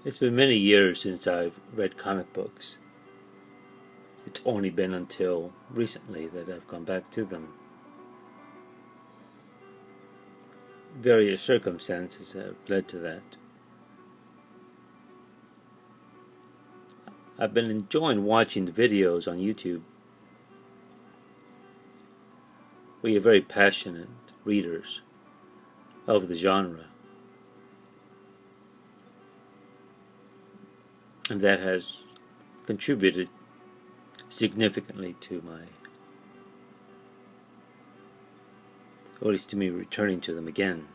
It's been many years since I've read comic books. It's only been until recently that I've gone back to them. Various circumstances have led to that. I've been enjoying watching the videos on YouTube where you're very passionate readers of the genre. And that has contributed significantly to or at least to me returning to them again.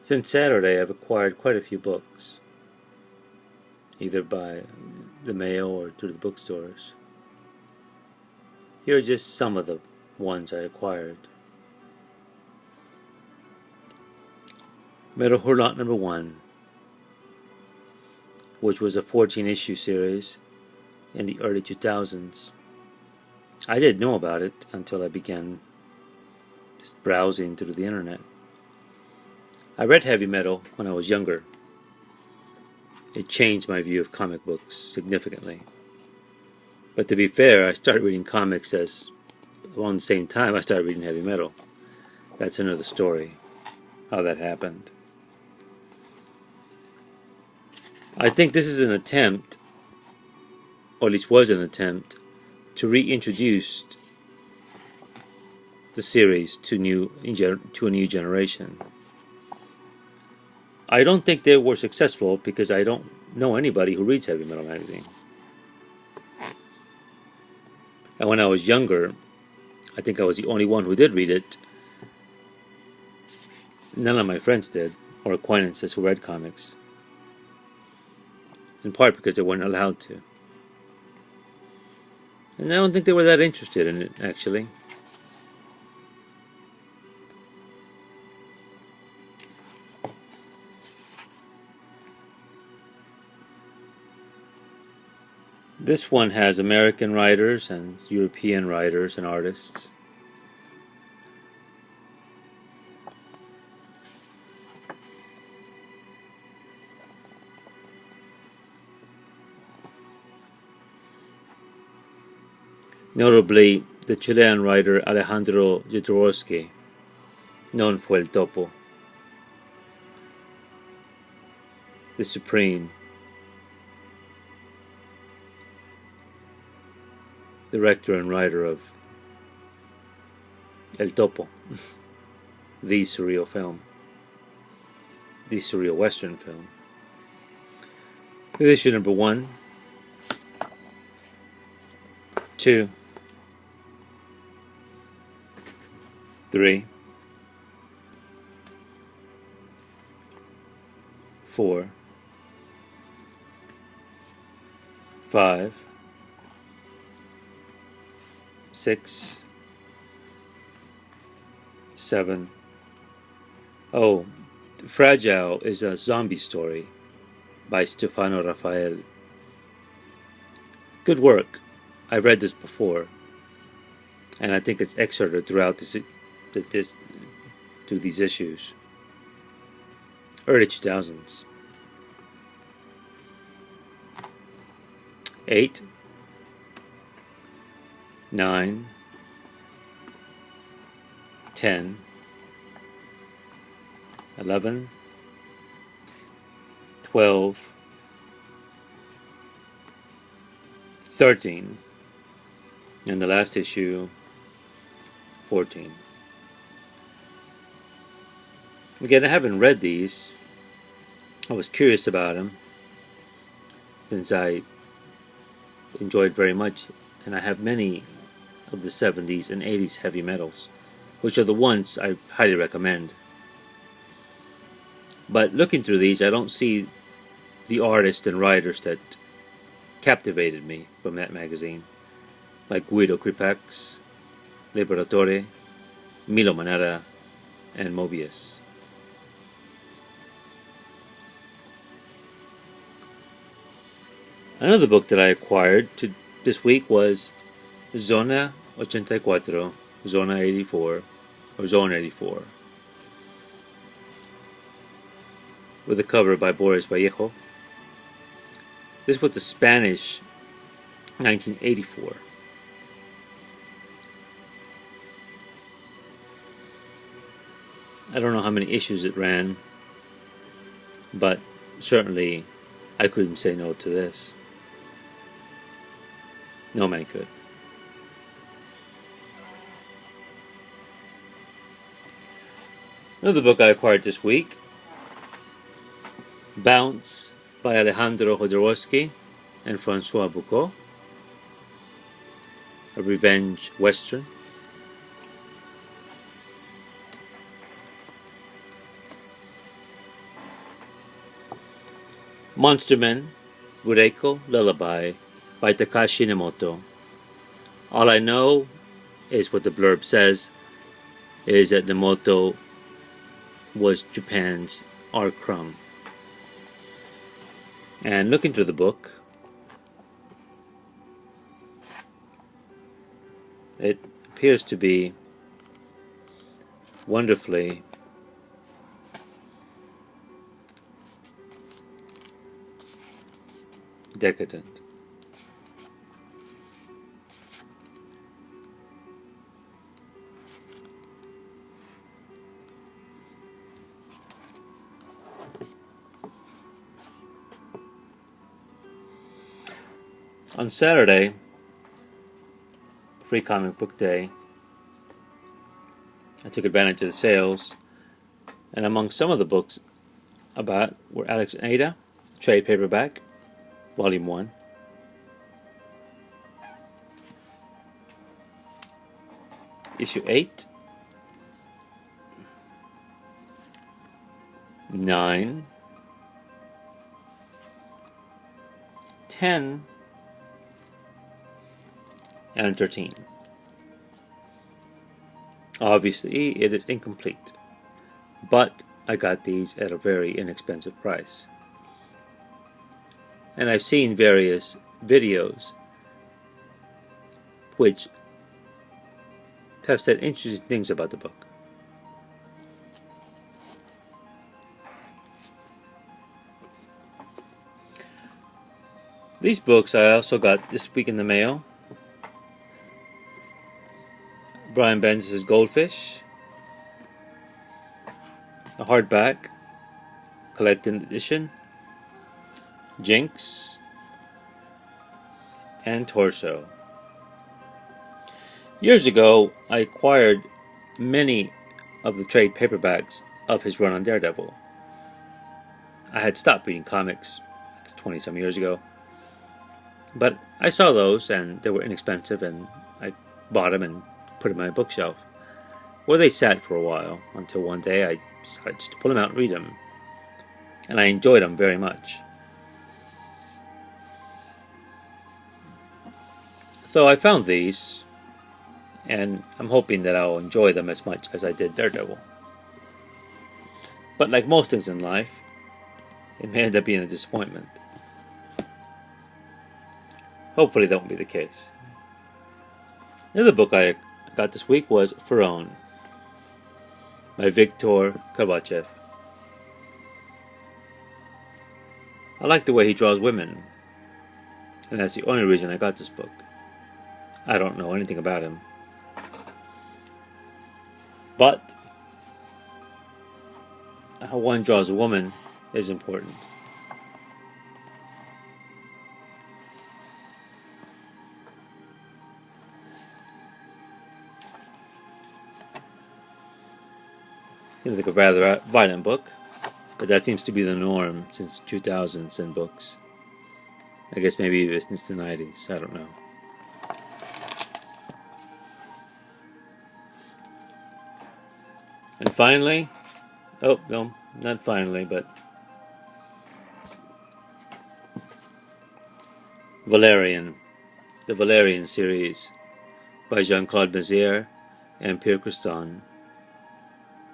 Since Saturday, I've acquired quite a few books, either by the mail or through the bookstores. Here are just some of the ones I acquired. Metal Hurlant number 1, which was a 14-issue series in the early 2000s. I didn't know about it until I began just browsing through the internet. I read heavy metal when I was younger. It changed my view of comic books significantly. But to be fair, I started reading comics around the same time I started reading heavy metal. That's another story, how that happened. I think this is an attempt, or at least was an attempt, to reintroduce the series to a new generation. I don't think they were successful because I don't know anybody who reads heavy metal magazine. And when I was younger, I think I was the only one who did read it. None of my friends did, or acquaintances who read comics. In part because they weren't allowed to. And I don't think they were that interested in it, actually. This one has American writers and European writers and artists. Notably, the Chilean writer Alejandro Jodorowsky, known for El Topo, the Supreme, director and writer of El Topo, the surreal film, the surreal Western film. Issue number 1, 2, 3, 4, 5, 6, 7. Oh, Fragile is a zombie story by Stefano Raphael. Good work. I've read this before, and I think it's excerpted throughout through these issues. Early 2000s. 8, 9, 10, 11, 12, 13, and the last issue, 14. Again, I haven't read these. I was curious about them since I enjoyed very much, and I have many of the 70s and 80s heavy metals, which are the ones I highly recommend. But looking through these, I don't see the artists and writers that captivated me from that magazine, like Guido Kripax, Liberatore, Milo Manara, and Mobius. Another book that I acquired this week was Zona 84, Zona 84, or Zone 84. with a cover by Boris Vallejo. This was the Spanish 1984. I don't know how many issues it ran, but certainly I couldn't say no to this. No man could. Another book I acquired this week, Bounce by Alejandro Jodorowsky and Francois Boucault, a revenge western. Monster Men, Bureiko Lullaby by Takashi Nemoto. All I know is what the blurb says, is that Nemoto was Japan's R. Crumb. And looking through the book, it appears to be wonderfully decadent. On Saturday, Free Comic Book Day, I took advantage of the sales, and among some of the books about were Alex and Ada, trade paperback, Volume 1. Issue 8. 9. 10. And 13. Obviously, it is incomplete, but I got these at a very inexpensive price. And I've seen various videos which have said interesting things about the book. These books I also got this week in the mail. Brian Bendis' Goldfish, a hardback collected edition, Jinx, and Torso. Years ago, I acquired many of the trade paperbacks of his run on Daredevil. I had stopped reading comics 20-some years ago, but I saw those and they were inexpensive, and I bought them and put them in my bookshelf, where they sat for a while until one day I decided to pull them out and read them, and I enjoyed them very much. So I found these, and I'm hoping that I'll enjoy them as much as I did Daredevil. But like most things in life, it may end up being a disappointment. Hopefully that won't be the case. Another book I got this week was Hurlant by Viktor Kovachev. I like the way he draws women, and that's the only reason I got this book. I don't know anything about him, but how one draws a woman is important. It's like a rather violent book, but that seems to be the norm since 2000s in books. I guess maybe even since the 90s, I don't know. And finally, oh no, not finally, but Valerian, the Valerian series by Jean-Claude Mézières and Pierre Christin.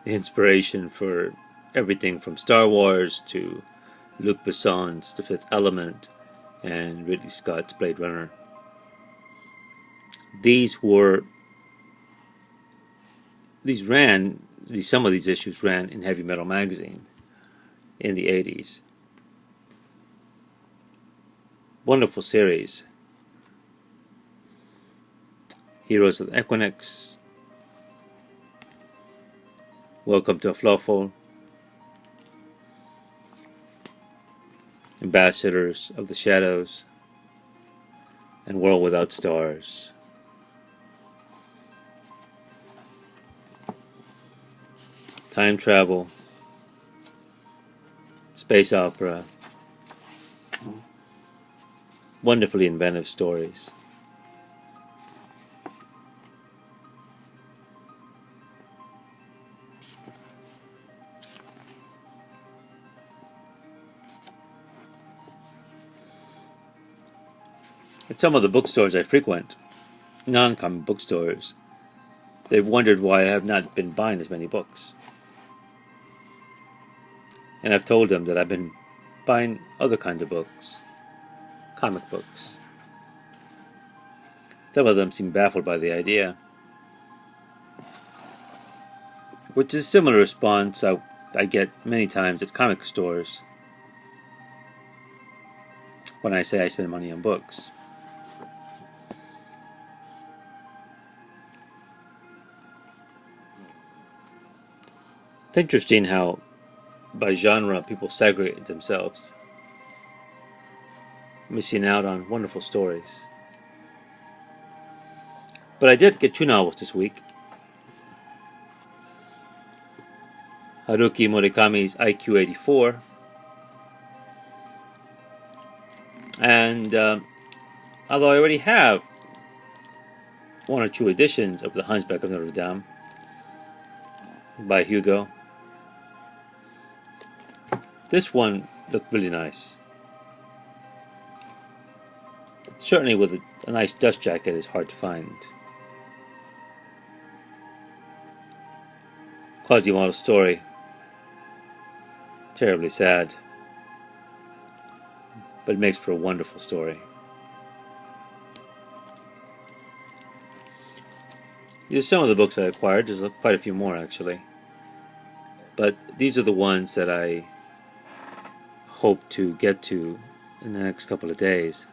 The inspiration for everything from Star Wars to Luc Besson's The Fifth Element and Ridley Scott's Blade Runner. Some of these issues ran in Heavy Metal magazine in the 80s. Wonderful series. Heroes of the Equinox, Welcome to Fluffle, Ambassadors of the Shadows, and World Without Stars. Time travel, space opera, wonderfully inventive stories. At some of the bookstores I frequent, non-comic bookstores, they've wondered why I have not been buying as many books. And I've told them that I've been buying other kinds of books, comic books. Some of them seem baffled by the idea, which is a similar response I get many times at comic stores when I say I spend money on books. It's interesting how, by genre, people segregate themselves, missing out on wonderful stories. But I did get 2 novels this week. Haruki Murakami's IQ 84, and although I already have 1 or 2 editions of The Hunchback of Notre Dame by Hugo, this one looked really nice. Certainly with a nice dust jacket is hard to find. Quasimodo's story, terribly sad, but it makes for a wonderful story. These are some of the books I acquired. There's quite a few more actually, but these are the ones that I hope to get to in the next couple of days.